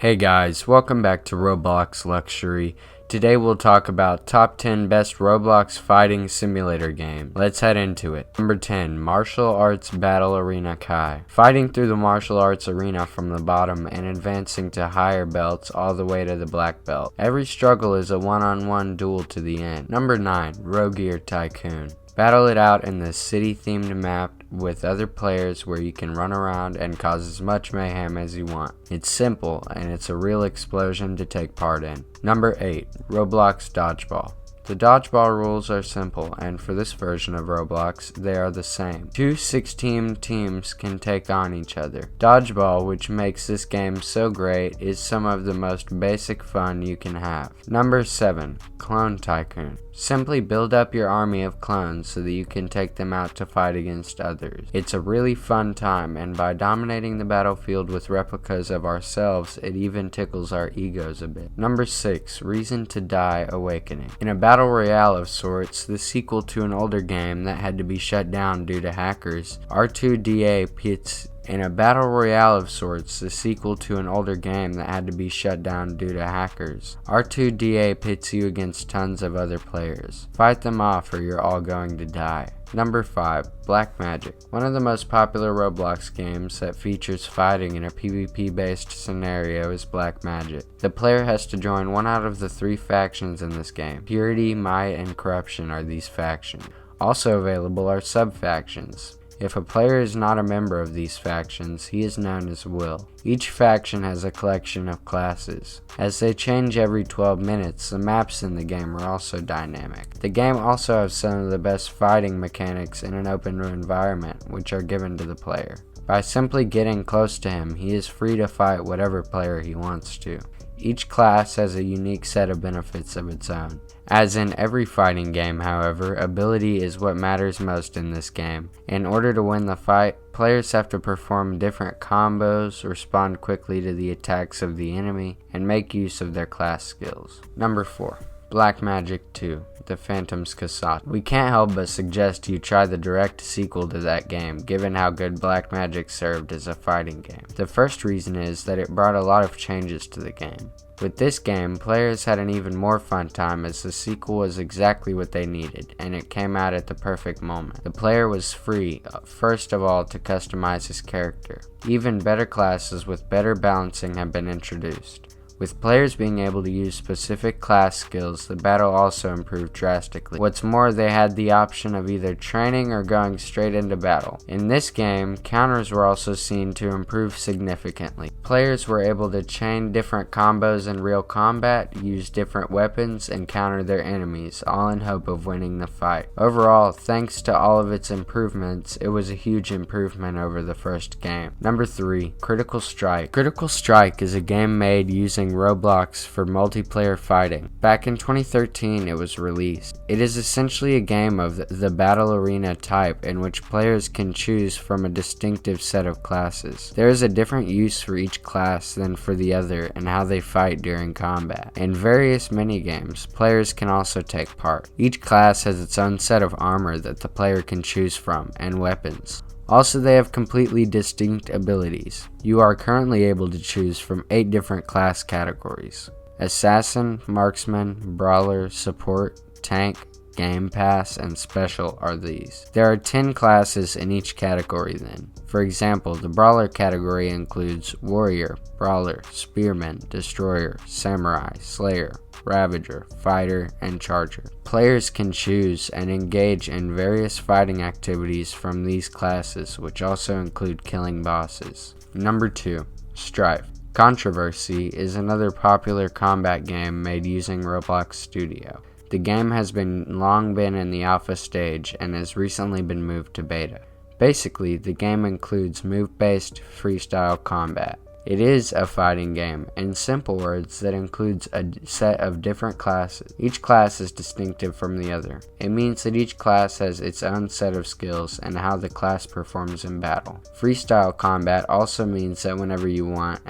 Hey guys, welcome back to Roblox Luxury. Today we'll talk about top 10 best Roblox fighting simulator game. Let's head into it. Number 10, Martial Arts Battle Arena Kai. Fighting through the martial arts arena from the bottom and advancing to higher belts all the way to the black belt. Every struggle is a one-on-one duel to the end. Number 9, Rogear Tycoon. Battle it out in the city-themed map with other players where you can run around and cause as much mayhem as you want. It's simple, and it's a real explosion to take part in. Number 8, Roblox Dodgeball. The dodgeball rules are simple, and for this version of Roblox, they are the same. Two 6-team teams can take on each other. Dodgeball, which makes this game so great, is some of the most basic fun you can have. Number 7, Clone Tycoon. Simply build up your army of clones so that you can take them out to fight against others. It's a really fun time, and by dominating the battlefield with replicas of ourselves, it even tickles our egos a bit. Number 6, Reason to Die Awakening. In a battle royale of sorts, the sequel to an older game that had to be shut down due to hackers, R2-D8 pits In a battle royale of sorts, the sequel to an older game that had to be shut down due to hackers, R2-D8 pits you against tons of other players. Fight them off or you're all going to die. Number 5, Black Magic. One of the most popular Roblox games that features fighting in a PvP-based scenario is Black Magic. The player has to join one out of the 3 factions in this game. Purity, Might, and Corruption are these factions. Also available are sub-factions. If a player is not a member of these factions, he is known as Will. Each faction has a collection of classes. As they change every 12 minutes, the maps in the game are also dynamic. The game also has some of the best fighting mechanics in an open environment, which are given to the player. By simply getting close to him, he is free to fight whatever player he wants to. Each class has a unique set of benefits of its own. As in every fighting game, however, ability is what matters most in this game. In order to win the fight, players have to perform different combos, respond quickly to the attacks of the enemy, and make use of their class skills. Number 4. Black Magic 2, The Phantom's Cassette. We can't help but suggest you try the direct sequel to that game, given how good Black Magic served as a fighting game. The first reason is that it brought a lot of changes to the game. With this game, players had an even more fun time as the sequel was exactly what they needed, and it came out at the perfect moment. The player was free, first of all, to customize his character. Even better classes with better balancing have been introduced. With players being able to use specific class skills, the battle also improved drastically. What's more, they had the option of either training or going straight into battle. In this game, counters were also seen to improve significantly. Players were able to chain different combos in real combat, use different weapons, and counter their enemies, all in hope of winning the fight. Overall, thanks to all of its improvements, it was a huge improvement over the first game. Number 3, Critical Strike. Critical Strike is a game made using Roblox for multiplayer fighting. Back in 2013, it was released. It is essentially a game of the battle arena type in which players can choose from a distinctive set of classes. There is a different use for each class than for the other and how they fight during combat. In various minigames, players can also take part. Each class has its own set of armor that the player can choose from, and weapons. Also, they have completely distinct abilities. You are currently able to choose from 8 different class categories: Assassin, Marksman, Brawler, Support, Tank, Game Pass, and Special are these. There are 10 classes in each category then. For example, the Brawler category includes Warrior, Brawler, Spearman, Destroyer, Samurai, Slayer, Ravager, Fighter, and Charger. Players can choose and engage in various fighting activities from these classes, which also include killing bosses. Number 2, Strife. Controversy is another popular combat game made using Roblox Studio. The game has long been in the alpha stage and has recently been moved to beta. Basically, the game includes move-based freestyle combat. It is a fighting game, in simple words, that includes a set of different classes. Each class is distinctive from the other. It means that each class has its own set of skills and how the class performs in battle. Freestyle combat also means that whenever you want,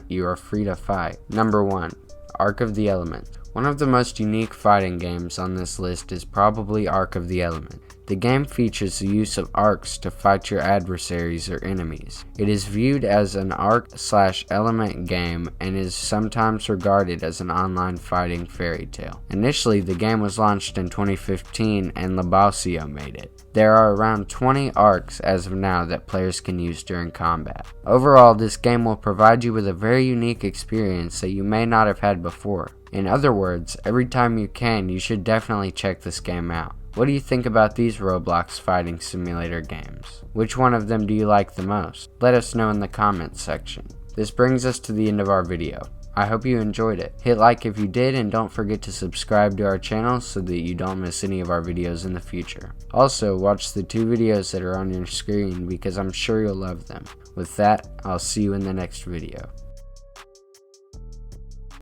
you are free to fight. Number 1, Ark of the Elements. One of the most unique fighting games on this list is probably Ark of the Elements. The game features the use of arcs to fight your adversaries or enemies. It is viewed as an arc/element game and is sometimes regarded as an online fighting fairy tale. Initially, the game was launched in 2015 and Labosio made it. There are around 20 arcs as of now that players can use during combat. Overall, this game will provide you with a very unique experience that you may not have had before. In other words, every time you can, you should definitely check this game out. What do you think about these Roblox fighting simulator games? Which one of them do you like the most? Let us know in the comments section. This brings us to the end of our video. I hope you enjoyed it. Hit like if you did, and don't forget to subscribe to our channel so that you don't miss any of our videos in the future. Also, watch the 2 videos that are on your screen because I'm sure you'll love them. With that, I'll see you in the next video.